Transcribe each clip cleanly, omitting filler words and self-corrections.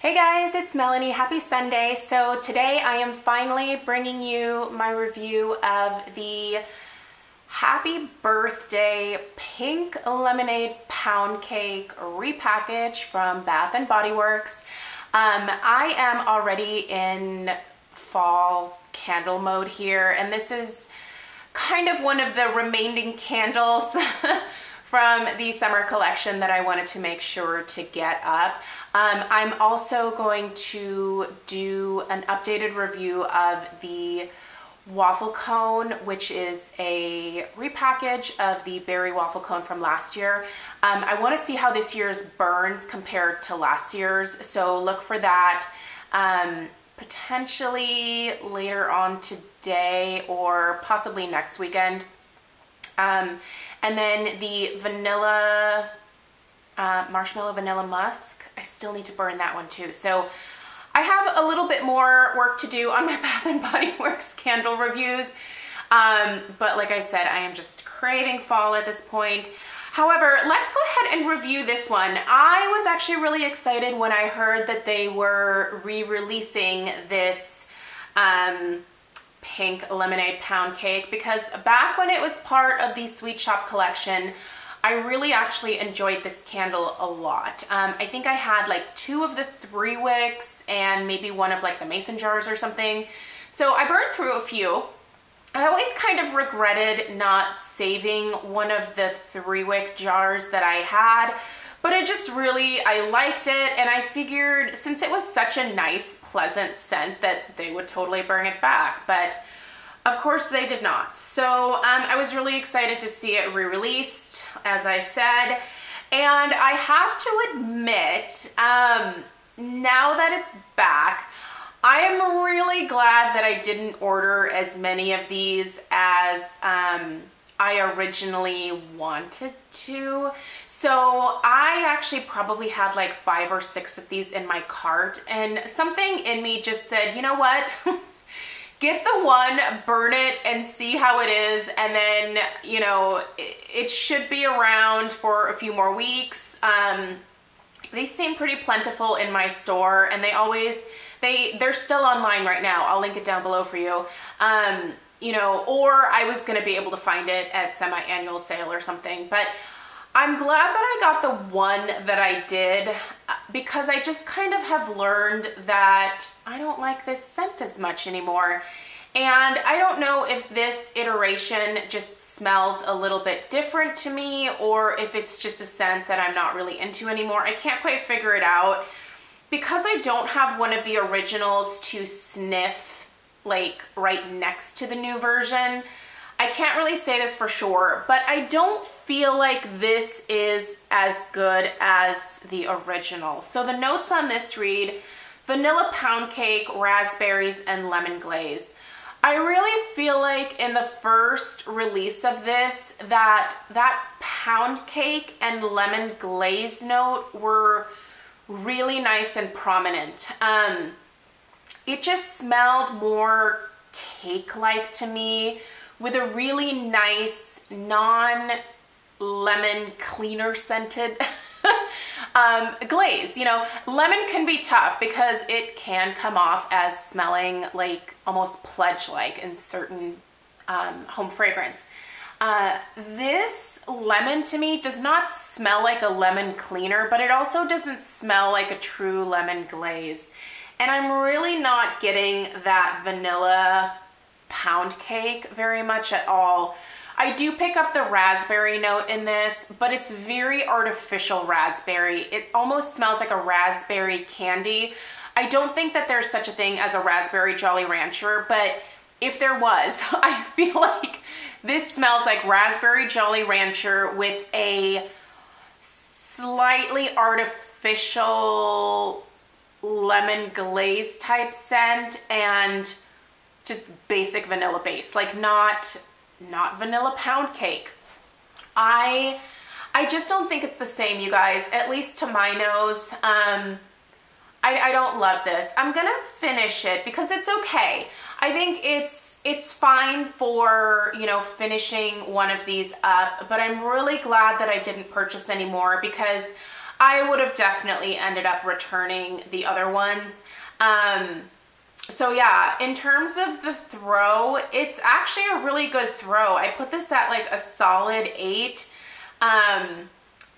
Hey guys, it's Melanie. Happy Sunday. So today I am finally bringing you my review of the Happy Birthday Pink Lemonade Pound Cake repackage from Bath & Body Works. I am already in fall candle mode here, and this is kind of one of the remaining candles from the summer collection that I wanted to make sure to get up. I'm also going to do an updated review of the waffle cone, which is a repackage of the berry waffle cone from last year. I want to see how this year's burns compared to last year's, so look for that potentially later on today or possibly next weekend. And then the vanilla, marshmallow vanilla musk, I still need to burn that one too. So I have a little bit more work to do on my Bath & Body Works candle reviews. But like I said, I am just craving fall at this point. However, let's go ahead and review this one. I was actually really excited when I heard that they were re-releasing this pink lemonade pound cake, because back when it was part of the Sweet Shop collection, I really actually enjoyed this candle a lot. I think I had like 2 of the 3 wicks and maybe one of like the mason jars or something. So I burned through a few. I always kind of regretted not saving one of the 3 wick jars that I had, but it just really, I liked it, and I figured since it was such a nice, pleasant scent that they would totally bring it back, but of course they did not. So I was really excited to see it re-released, as I said, and I have to admit, now that it's back, I am really glad that I didn't order as many of these as I originally wanted to. So I actually probably had like 5 or 6 of these in my cart, and something in me just said, you know what? Get the one, burn it, and see how it is, and then, you know, it should be around for a few more weeks. They seem pretty plentiful in my store, and they're still online right now. I'll link it down below for you. You know, or I was gonna be able to find it at semi-annual sale or something, but I'm glad that I got the one that I did, because I just kind of have learned that I don't like this scent as much anymore. And I don't know if this iteration just smells a little bit different to me, or if it's just a scent that I'm not really into anymore. I can't quite figure it out. Because I don't have one of the originals to sniff like right next to the new version, I can't really say this for sure, but I don't feel like this is as good as the original. So the notes on this read, vanilla pound cake, raspberries, and lemon glaze. I really feel like in the first release of this, that pound cake and lemon glaze note were really nice and prominent. It just smelled more cake-like to me, with a really nice non-lemon cleaner scented glaze. You know, lemon can be tough because it can come off as smelling like almost pledge-like in certain home fragrance. This lemon to me does not smell like a lemon cleaner, but it also doesn't smell like a true lemon glaze. And I'm really not getting that vanilla pound cake very much at all. I do pick up the raspberry note in this, but it's very artificial raspberry. It almost smells like a raspberry candy. I don't think that there's such a thing as a raspberry Jolly Rancher, but if there was, I feel like this smells like raspberry Jolly Rancher with a slightly artificial lemon glaze type scent and just basic vanilla base, like not vanilla pound cake. I just don't think it's the same, you guys, at least to my nose. I don't love this. I'm gonna finish it because it's okay. I think it's fine for, you know, finishing one of these up, but I'm really glad that I didn't purchase any more, because I would have definitely ended up returning the other ones. So yeah, in terms of the throw, it's actually a really good throw. I put this at like a solid 8.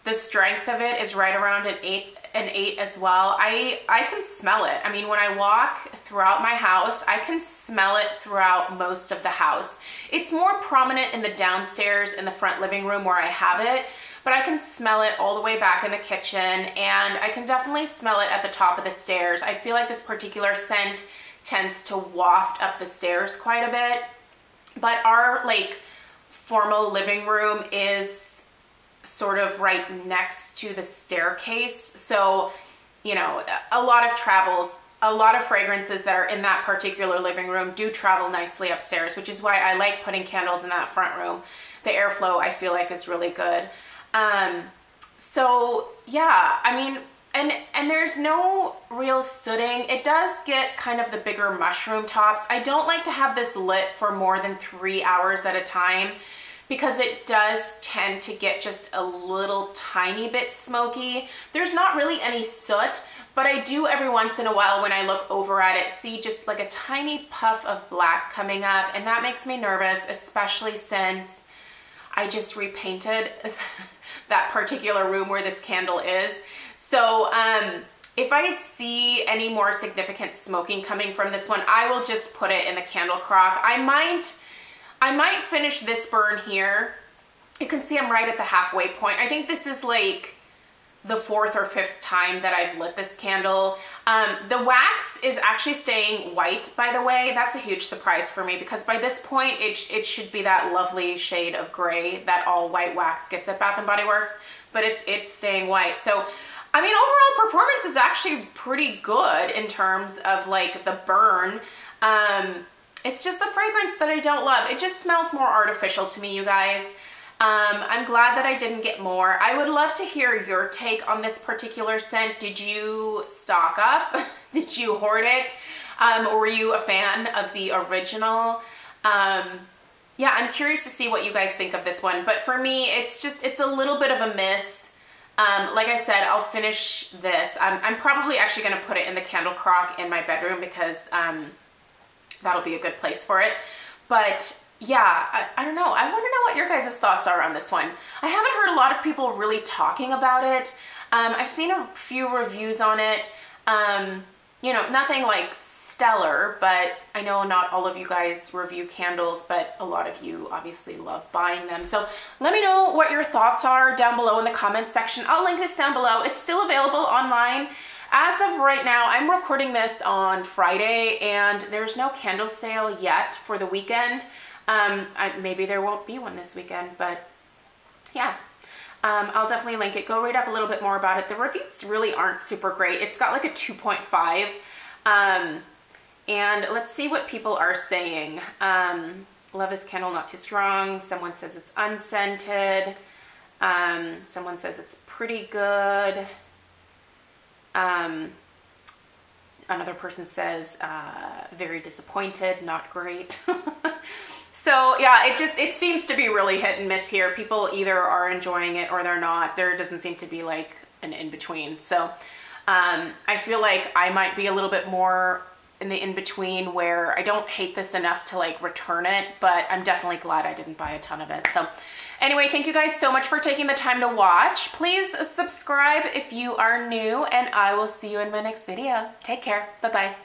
The strength of it is right around an 8 as well. I can smell it. I mean, when I walk throughout my house, I can smell it throughout most of the house. It's more prominent in the downstairs in the front living room where I have it, but I can smell it all the way back in the kitchen, and I can definitely smell it at the top of the stairs. I feel like this particular scent tends to waft up the stairs quite a bit, but our like formal living room is sort of right next to the staircase. So, you know, a lot of fragrances that are in that particular living room do travel nicely upstairs, which is why I like putting candles in that front room. The airflow, I feel like, is really good. So yeah, I mean, and there's no real sooting. It does get kind of the bigger mushroom tops. I don't like to have this lit for more than 3 hours at a time because it does tend to get just a little tiny bit smoky. There's not really any soot, but I do every once in a while when I look over at it see just like a tiny puff of black coming up, and that makes me nervous, especially since I just repainted that particular room where this candle is. So if I see any more significant smoking coming from this one, I will just put it in the candle crock. I might finish this burn here. You can see I'm right at the halfway point. I think this is like the 4th or 5th time that I've lit this candle. The wax is actually staying white, by the way. That's a huge surprise for me because by this point it should be that lovely shade of gray that all white wax gets at Bath & Body Works, but it's staying white. So I mean, overall performance is actually pretty good in terms of like the burn. It's just the fragrance that I don't love. It just smells more artificial to me, you guys. I'm glad that I didn't get more. I would love to hear your take on this particular scent. Did you stock up? Did you hoard it? Were you a fan of the original? Yeah, I'm curious to see what you guys think of this one. But for me, it's a little bit of a miss. Like I said, I'll finish this. I'm probably actually going to put it in the candle crock in my bedroom because that'll be a good place for it. But yeah, I don't know. I want to know what your guys' thoughts are on this one. I haven't heard a lot of people really talking about it. I've seen a few reviews on it. You know, nothing like stellar, but I know not all of you guys review candles, but a lot of you obviously love buying them. So let me know what your thoughts are down below in the comments section. I'll link this down below. It's still available online. As of right now, I'm recording this on Friday and there's no candle sale yet for the weekend. Maybe there won't be one this weekend, but yeah. I'll definitely link it. Go read up a little bit more about it. The reviews really aren't super great. It's got like a 2.5. And let's see what people are saying. Love this candle, not too strong. Someone says it's unscented. Someone says it's pretty good. Another person says very disappointed, not great. So yeah, it seems to be really hit and miss here. People either are enjoying it or they're not. There doesn't seem to be like an in-between. So I feel like I might be a little bit more in the in-between where I don't hate this enough to like return it, but I'm definitely glad I didn't buy a ton of it. So anyway, thank you guys so much for taking the time to watch. Please subscribe if you are new, and I will see you in my next video. Take care. Bye-bye.